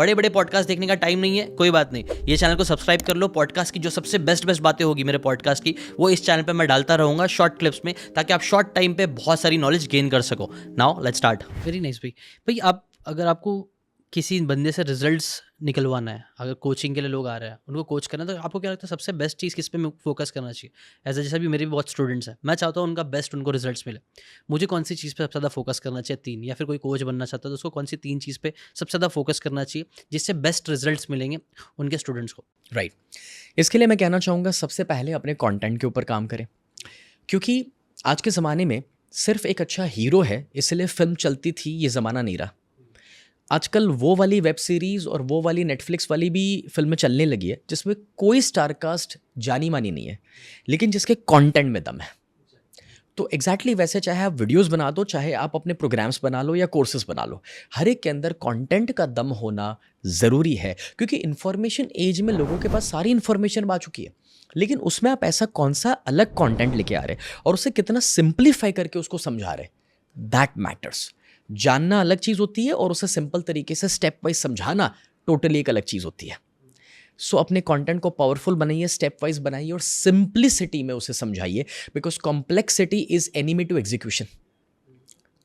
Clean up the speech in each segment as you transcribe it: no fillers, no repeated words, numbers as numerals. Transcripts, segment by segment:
बड़े बड़े पॉडकास्ट देखने का टाइम नहीं है, कोई बात नहीं, ये चैनल को सब्सक्राइब कर लो। पॉडकास्ट की जो सबसे बेस्ट बातें होगी मेरे पॉडकास्ट की, वो इस चैनल पे मैं डालता रहूँगा शॉर्ट क्लिप्स में, ताकि आप शॉर्ट टाइम पे बहुत सारी नॉलेज गेन कर सको। Now let's start. Very nice भाई आप अगर आपको किसी बंदे से रिजल्ट्स निकलवाना है, अगर कोचिंग के लिए लोग आ रहे हैं, उनको कोच करना है, तो आपको क्या लगता है सबसे बेस्ट चीज़ किस पे फोकस करना चाहिए? ऐसा जैसा भी मेरे भी बहुत स्टूडेंट्स हैं, मैं चाहता हूँ उनका बेस्ट उनको रिजल्ट्स मिले, मुझे कौन सी चीज़ पे सबसे ज़्यादा फोकस करना चाहिए? 3, या फिर कोई कोच बनना चाहता है तो उसको कौन सी 3 चीज़ पे सबसे ज़्यादा फोकस करना चाहिए जिससे बेस्ट रिजल्ट्स मिलेंगे उनके स्टूडेंट्स को? राइट। इसके लिए मैं कहना चाहूँगा सबसे पहले अपने कंटेंट के ऊपर काम करें, क्योंकि आज के ज़माने में सिर्फ एक अच्छा हीरो है इसलिए फिल्म चलती थी, ये ज़माना नहीं रहा। आजकल वो वाली वेब सीरीज़ और वो वाली नेटफ्लिक्स वाली भी फिल्में चलने लगी है जिसमें कोई स्टारकास्ट जानी मानी नहीं है, लेकिन जिसके कंटेंट में दम है। तो एग्जैक्टली वैसे चाहे आप वीडियोस बना दो, चाहे आप अपने प्रोग्राम्स बना लो या कोर्सेज बना लो, हर एक के अंदर कंटेंट का दम होना ज़रूरी है, क्योंकि इन्फॉर्मेशन एज में लोगों के पास सारी इन्फॉर्मेशन आ चुकी है, लेकिन उसमें आप ऐसा कौन सा अलग कंटेंट लेके आ रहे हैं और उसे कितना सिंप्लीफाई करके उसको समझा रहे, दैट मैटर्स। जानना अलग चीज़ होती है और उसे सिंपल तरीके से स्टेप वाइज समझाना टोटली एक अलग चीज़ होती है। सो अपने कंटेंट को पावरफुल बनाइए, स्टेप वाइज बनाइए और सिंप्लिसिटी में उसे समझाइए, because complexity is enemy to execution.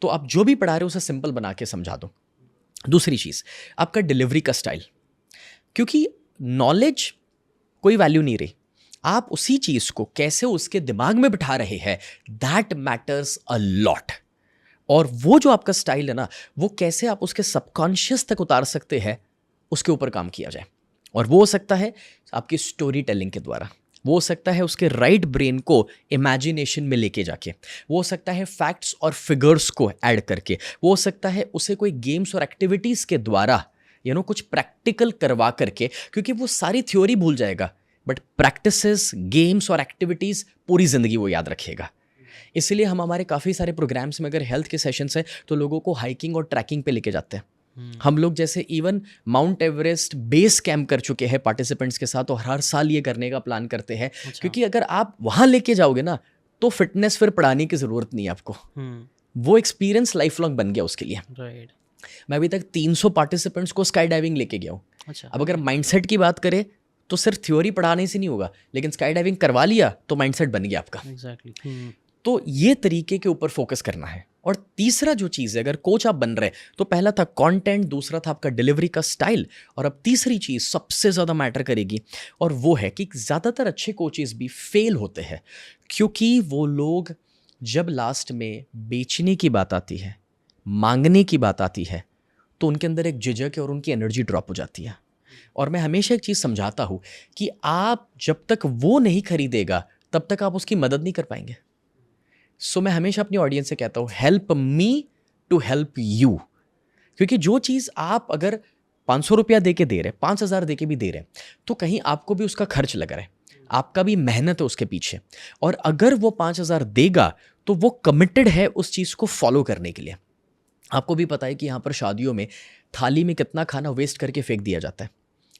तो आप जो भी पढ़ा रहे हो उसे सिंपल बना के समझा दो। दूसरी चीज़, आपका डिलीवरी का स्टाइल, क्योंकि नॉलेज कोई वैल्यू नहीं रही, आप उसी चीज़ को कैसे उसके दिमाग में बिठा रहे हैं, दैट मैटर्स अ लॉट। और वो जो आपका स्टाइल है ना, वो कैसे आप उसके सबकॉन्शियस तक उतार सकते हैं, उसके ऊपर काम किया जाए। और वो हो सकता है आपकी स्टोरी टेलिंग के द्वारा, वो हो सकता है उसके राइट ब्रेन को इमेजिनेशन में लेके जाके, वो हो सकता है फैक्ट्स और फिगर्स को ऐड करके, वो हो सकता है उसे कोई गेम्स और एक्टिविटीज़ के द्वारा कुछ प्रैक्टिकल करवा करके, क्योंकि वो सारी थ्योरी भूल जाएगा बट प्रैक्टिसेस, गेम्स और एक्टिविटीज़ पूरी ज़िंदगी वो याद रखेगा। इसलिए हम हमारे काफ़ी सारे प्रोग्राम्स में अगर हेल्थ के सेशंस हैं तो लोगों को हाइकिंग और ट्रैकिंग पे लेके जाते हैं। हम लोग जैसे even mount Everest base camp कर चुके हैं पार्टिसिपेंट्स के साथ, और हर साल ये करने का प्लान करते हैं। क्योंकि अगर आप वहाँ लेके जाओगे ना तो फिटनेस फिर पढ़ाने की ज़रूरत नहीं है आपको, वो एक्सपीरियंस लाइफ लॉन्ग बन गया उसके लिए। मैं अभी तक 300 पार्टिसिपेंट्स को स्काई डाइविंग लेके गया हूँ। अब अगर माइंडसेट की बात करें तो सिर्फ थ्योरी पढ़ाने से नहीं होगा, लेकिन स्काई डाइविंग करवा लिया तो माइंडसेट बन गया आपका। तो ये तरीके के ऊपर फोकस करना है। और तीसरा जो चीज़ है, अगर कोच आप बन रहे हैं तो पहला था कंटेंट, दूसरा था आपका डिलीवरी का स्टाइल, और अब तीसरी चीज़ सबसे ज़्यादा मैटर करेगी, और वो है कि ज़्यादातर अच्छे कोचेस भी फेल होते हैं, क्योंकि वो लोग जब लास्ट में बेचने की बात आती है, मांगने की बात आती है, तो उनके अंदर एक झिझक है और उनकी एनर्जी ड्रॉप हो जाती है। और मैं हमेशा एक चीज़ समझाता हूँ कि आप जब तक वो नहीं खरीदेगा तब तक आप उसकी मदद नहीं कर पाएंगे। सो मैं हमेशा अपनी ऑडियंस से कहता हूँ, help me to help you. क्योंकि जो चीज़ आप अगर 500 रुपया दे के दे रहे, 5000 दे के भी दे रहे, तो कहीं आपको भी उसका खर्च लग रहा है, आपका भी मेहनत है उसके पीछे। और अगर वो 5000 देगा तो वो कमिटेड है उस चीज़ को फॉलो करने के लिए। आपको भी पता है कि यहाँ पर शादियों में थाली में कितना खाना वेस्ट करके फेंक दिया जाता है,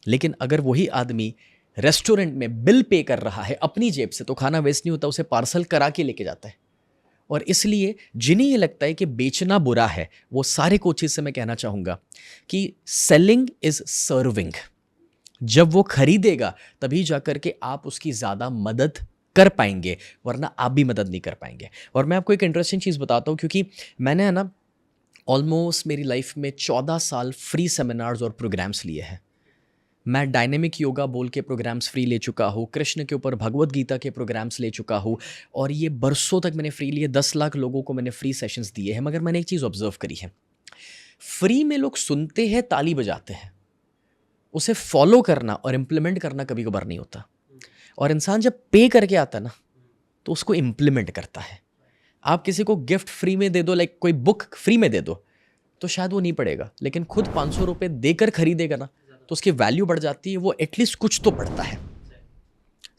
लेकिन अगर वही आदमी रेस्टोरेंट में बिल पे कर रहा है अपनी जेब से तो खाना वेस्ट नहीं होता, उसे पार्सल करा के लेके जाता है। और इसलिए जिन्हें ये लगता है कि बेचना बुरा है, वो सारे कोचेस से मैं कहना चाहूँगा कि सेलिंग इज सर्विंग। जब वो खरीदेगा तभी जाकर के आप उसकी ज़्यादा मदद कर पाएंगे, वरना आप भी मदद नहीं कर पाएंगे। और मैं आपको एक इंटरेस्टिंग चीज़ बताता हूँ, क्योंकि मैंने ऑलमोस्ट मेरी लाइफ में 14 साल फ्री सेमिनार्स और प्रोग्राम्स लिए हैं। मैं डायनेमिक योगा बोल के प्रोग्राम्स फ्री ले चुका हूँ, कृष्ण के ऊपर भगवत गीता के प्रोग्राम्स ले चुका हूँ, और ये बरसों तक मैंने फ्री लिए। 10 लाख लोगों को मैंने फ्री सेशंस दिए हैं। मगर मैंने एक चीज़ ऑब्जर्व करी है, फ्री में लोग सुनते हैं, ताली बजाते हैं, उसे फॉलो करना और इम्प्लीमेंट करना कभी कभार नहीं होता। और इंसान जब पे करके आता ना तो उसको इम्प्लीमेंट करता है। आप किसी को गिफ्ट फ्री में दे दो, लाइक कोई बुक फ्री में दे दो, तो शायद वो नहीं पढ़ेगा, लेकिन खुद 500 रुपये देकर खरीदेगा ना तो उसकी वैल्यू बढ़ जाती है, वो एटलीस्ट कुछ तो पढ़ता है।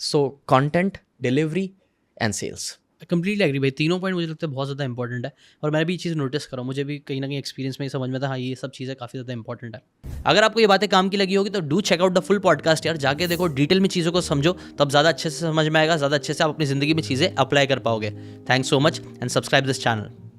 So content, delivery and sales. Completely agree भाई, तीनों पॉइंट मुझे लगता है बहुत ज़्यादा इंपॉर्टेंट है, और मैं भी ये चीज़ नोटिस कर रहा हूँ, मुझे भी कहीं ना कहीं एक्सपीरियंस में समझ में था, हाँ ये सब चीज़ें काफ़ी ज़्यादा इंपॉर्टेंट है। अगर आपको ये बातें काम की लगी होगी तो do check out the full podcast यार, जाके देखो, डिटेल में चीज़ों को समझो, तब ज़्यादा अच्छे से समझ में आएगा, ज़्यादा अच्छे से आप अपनी ज़िंदगी में चीज़ें अप्लाई कर पाओगे। Thanks so much and subscribe this channel.